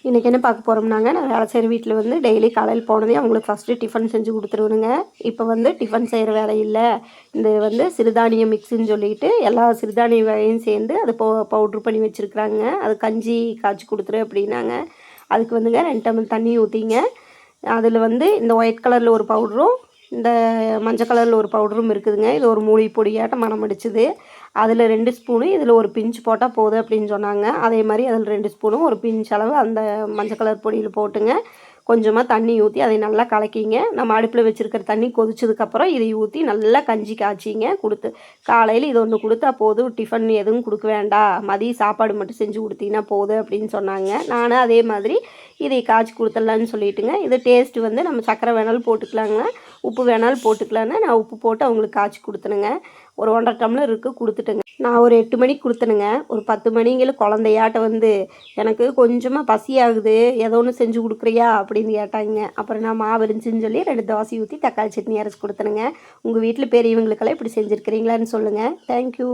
இன்றைக்கி என்ன பார்க்க போகிறோம்னாங்க, நான் வேலை செய்கிற வீட்டில் வந்து டெய்லி காலையில் போனதே அவங்களுக்கு ஃபஸ்ட்டு டிஃபன் செஞ்சு கொடுத்துருவேனுங்க. இப்போ வந்து டிஃபன் செய்கிற வேலை இல்லை, இந்த வந்து சிறுதானிய மிக்ஸுன்னு சொல்லிட்டு எல்லா சிறுதானிய வகையும் சேர்ந்து அதை பவுட்ரு பண்ணி வச்சுருக்குறாங்க. அது கஞ்சி காய்ச்சி கொடுத்துரு அப்படின்னாங்க. அதுக்கு வந்துங்க 2 டம்ளர் தண்ணி ஊற்றிங்க. அதில் வந்து இந்த ஒயிட் கலரில் ஒரு பவுட்ரும் இந்த மஞ்சள் கலரில் ஒரு பவுடரும் இருக்குதுங்க. இது ஒரு மூலிகை பொடியாட்டம் மணம் அடிச்சுது. அதில் 2 ஸ்பூனு இதில் ஒரு பிஞ்சு போட்டால் போதும் அப்படின்னு சொன்னாங்க. அதே மாதிரி அதில் 2 ஸ்பூனும் ஒரு பிஞ்ச் அளவு அந்த மஞ்சள் கலர் பொடியில் போட்டுங்க. கொஞ்சமாக தண்ணி ஊற்றி அதை நல்லா கலக்கிங்க. நம்ம அடுப்பில் வச்சுருக்கிற தண்ணி கொதிச்சதுக்கப்புறம் இதை ஊற்றி நல்லா கஞ்சி காய்ச்சிங்க கொடுத்து. காலையில் இது ஒன்று கொடுத்தா போதும், டிஃபன் எதுவும் கொடுக்க வேண்டாம், மதியம் சாப்பாடு மட்டும் செஞ்சு கொடுத்தீங்கன்னா போதும் அப்படின்னு சொன்னாங்க. நானும் அதே மாதிரி இதை காய்ச்சி கொடுத்துடலான்னு சொல்லிட்டுங்க. இது டேஸ்ட்டு வந்து நம்ம சர்க்கரை வேணாலும் போட்டுக்கலாங்க, உப்பு வேணாலும் போட்டுக்கலான்னு நான் உப்பு போட்டு அவங்களுக்கு காய்ச்சி கொடுத்தனுங்க. ஒரு 1.5 டம்ளர் இருக்குது கொடுத்துட்டேங்க. நான் ஒரு 8 மணிக்கு கொடுத்தனுங்க. ஒரு 10 மணிங்கில் குழந்தையாட்ட வந்து எனக்கு கொஞ்சமாக பசியாகுது, ஏதோ ஒன்று செஞ்சு கொடுக்குறியா அப்படின்னு கேட்டாங்க. அப்புறம் நான் மாவு இருந்துச்சுன்னு சொல்லி 2 தோசை ஊற்றி தக்காளி சட்னி அரைச்சி கொடுத்தனுங்க. உங்கள் வீட்டில் பெரியவங்களுக்கெல்லாம் இப்படி செஞ்சுருக்கிறீங்களான்னு சொல்லுங்கள். தேங்க்யூ.